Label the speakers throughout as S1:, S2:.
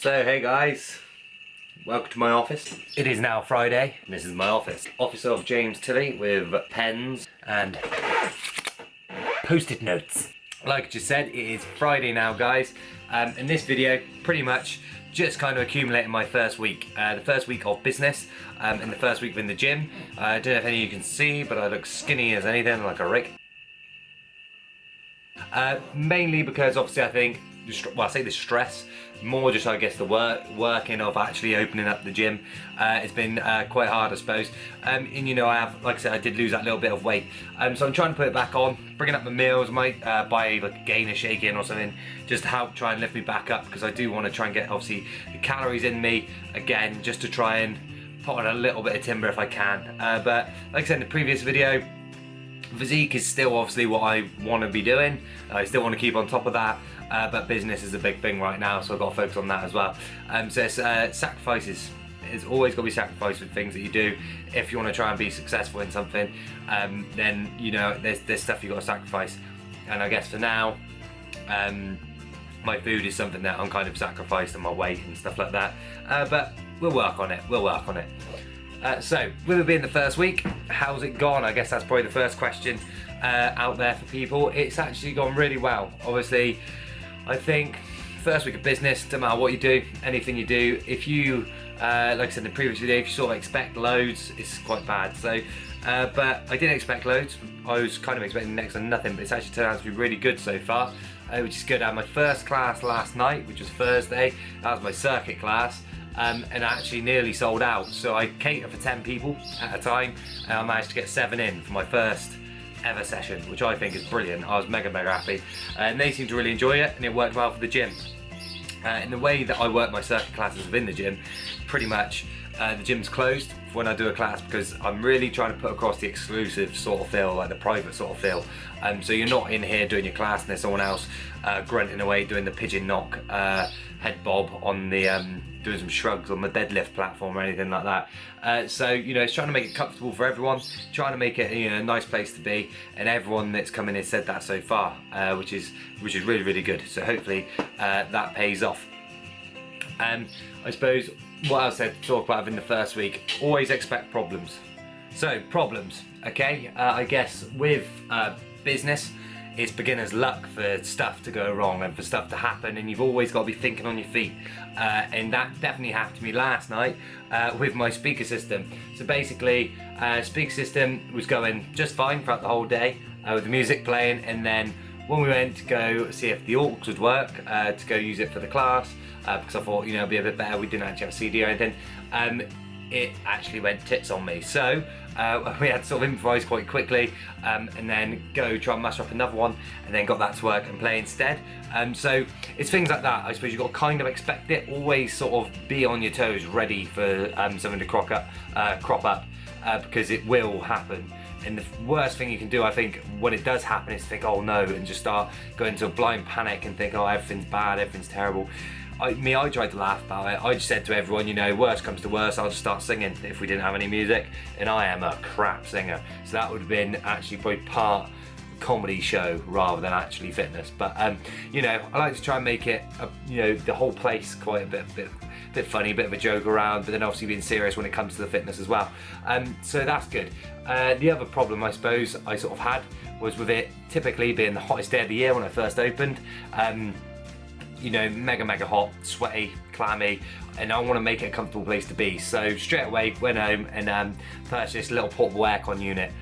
S1: So hey guys, welcome to my office. It is now Friday and this is my office. Office of James Tilley with pens and post-it notes. Like I just said, it is Friday now guys. In this video, pretty much just kind of accumulating my first week. The first week of business and the first week in the gym. I don't know if any of you can see, but I look skinny as anything, like a rick. Mainly because obviously I think, well, I say the stress, more just I guess the working of actually opening up the gym. It's been quite hard, I suppose. And you know, I have, like I said, I did lose that little bit of weight. So I'm trying to put it back on, bringing up my meals. Might buy like a gainer shake in or something, just to help try and lift me back up, because I do want to try and get obviously the calories in me again, just to try and put on a little bit of timber if I can. But like I said in the previous video, physique is still obviously what I want to be doing. I still want to keep on top of that, but business is a big thing right now, so I've got to focus on that as well. So it's sacrifices. It's always got to be sacrificed with things that you do. If you want to try and be successful in something, then you know there's stuff you got to sacrifice. And I guess for now, my food is something that I'm kind of sacrificed, and my weight and stuff like that. But we'll work on it. We'll work on it. So, with it being the first week, how's it gone? I guess that's probably the first question out there for people. It's actually gone really well. Obviously, I think first week of business, no matter what you do, anything you do, if you, like I said in the previous video, if you sort of expect loads, it's quite bad. So, but I didn't expect loads. I was kind of expecting next to nothing, but it's actually turned out to be really good so far, which is good. I had my first class last night, which was Thursday. That was my circuit class. And actually nearly sold out. So I cater for 10 people at a time, and I managed to get 7 in for my first ever session, which I think is brilliant. I was mega happy, and they seemed to really enjoy it, and it worked well for the gym. In the way that I work my circuit classes within the gym, pretty much the gym's closed when I do a class, because I'm really trying to put across the exclusive sort of feel, like the private sort of feel. So you're not in here doing your class and there's someone else grunting away doing the pigeon knock head bob on the doing some shrugs on the deadlift platform or anything like that. So you know, it's trying to make it comfortable for everyone, trying to make it, you know, a nice place to be, and everyone that's come in has said that so far, which is really good. So hopefully that pays off. I suppose what else to talk about in the first week, always expect problems. So problems, okay, I guess with business, it's beginner's luck for stuff to go wrong and for stuff to happen, and you've always got to be thinking on your feet. And that definitely happened to me last night with my speaker system. So basically, speaker system was going just fine throughout the whole day with the music playing, and then when we went to go see if the aux would work, to go use it for the class, because I thought, you know, it'd be a bit better, we didn't actually have a CD or anything, it actually went tits on me. So we had to sort of improvise quite quickly, and then go try and muster up another one, and then got that to work and play instead. So it's things like that. I suppose you've got to kind of expect it, always sort of be on your toes, ready for something to crop up, because it will happen. And the worst thing you can do, I think, when it does happen, is to think, oh no, and just start going into a blind panic and think, oh, everything's bad, everything's terrible. I tried to laugh about it. I just said to everyone, you know, worst comes to worst, I'll just start singing if we didn't have any music. And I am a crap singer, so that would have been actually probably part comedy show rather than actually fitness. But you know, I like to try and make it, you know, the whole place quite a bit funny, a bit of a joke around, but then obviously being serious when it comes to the fitness as well. So that's good. The other problem I suppose I sort of had was with it typically being the hottest day of the year when I first opened. You know, mega hot, sweaty, clammy, and I want to make it a comfortable place to be. So straight away went home and purchased a little portable aircon unit.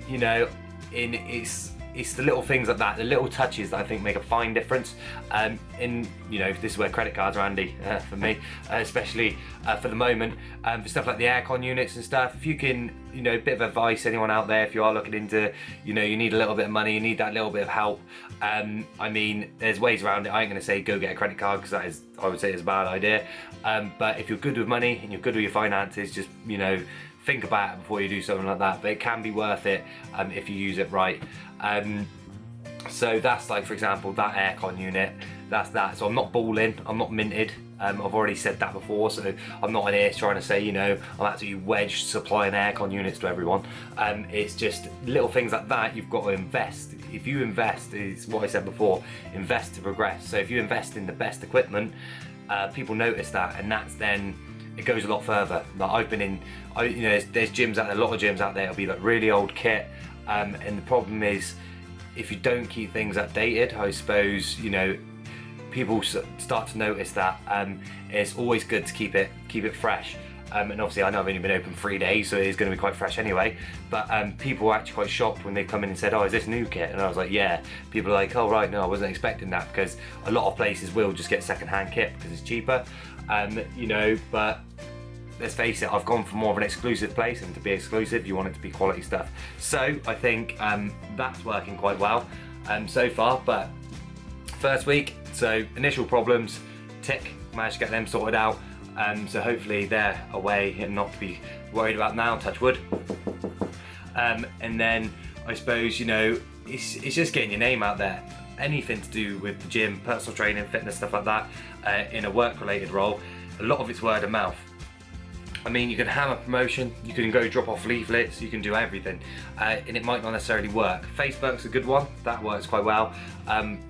S1: You know, it's the little things like that, the little touches that I think make a fine difference. You know, this is where credit cards are handy for me, especially for the moment, for stuff like the aircon units and stuff. If you can, you know, a bit of advice, anyone out there, if you are looking into, you know, you need a little bit of money, you need that little bit of help. I mean, there's ways around it. I ain't gonna say go get a credit card, because that is, I would say, is a bad idea. But if you're good with money and you're good with your finances, just, you know, think about it before you do something like that. But it can be worth it if you use it right. So that's like, for example, that aircon unit, that's that. So I'm not balling, I'm not minted. I've already said that before, so I'm not in here trying to say, you know, I'm absolutely wedged supplying aircon units to everyone. It's just little things like that you've got to invest. If you invest, is what I said before, invest to progress. So if you invest in the best equipment, people notice that, and that's then it goes a lot further. Like I've been in, you know, there's gyms out there, a lot of gyms out there. It'll be like really old kit, and the problem is if you don't keep things updated, I suppose, you know, people start to notice that. It's always good to keep it fresh. And obviously I know I've only been open 3 days, so it is going to be quite fresh anyway, but people were actually quite shocked when they come in and said, oh, is this new kit? And I was like, yeah. People are like, oh right, no, I wasn't expecting that, because a lot of places will just get second-hand kit because it's cheaper, you know, but let's face it, I've gone for more of an exclusive place, and to be exclusive you want it to be quality stuff. So I think that's working quite well so far. But first week, so initial problems, tick, managed to get them sorted out. So hopefully they're away and not to be worried about now, touch wood. And then I suppose, you know, it's just getting your name out there. Anything to do with the gym, personal training, fitness, stuff like that, in a work-related role, a lot of it's word of mouth. I mean, you can hammer promotion, you can go drop off leaflets, you can do everything, and it might not necessarily work. Facebook's a good one, that works quite well,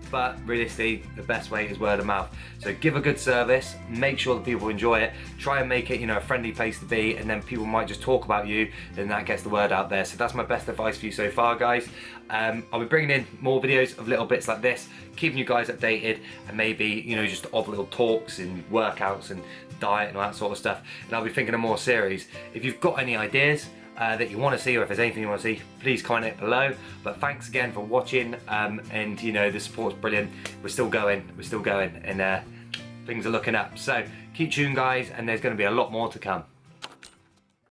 S1: but realistically, the best way is word of mouth. So give a good service, make sure that people enjoy it, try and make it, you know, a friendly place to be, and then people might just talk about you, and that gets the word out there. So that's my best advice for you so far, guys. I'll be bringing in more videos of little bits like this, keeping you guys updated, and maybe, you know, just odd little talks and workouts and diet and all that sort of stuff. And I'll be thinking of more series. If you've got any ideas that you want to see, or if there's anything you want to see, please comment it below. But thanks again for watching, and you know, the support's brilliant. We're still going, and things are looking up. So keep tuned, guys, and there's going to be a lot more to come.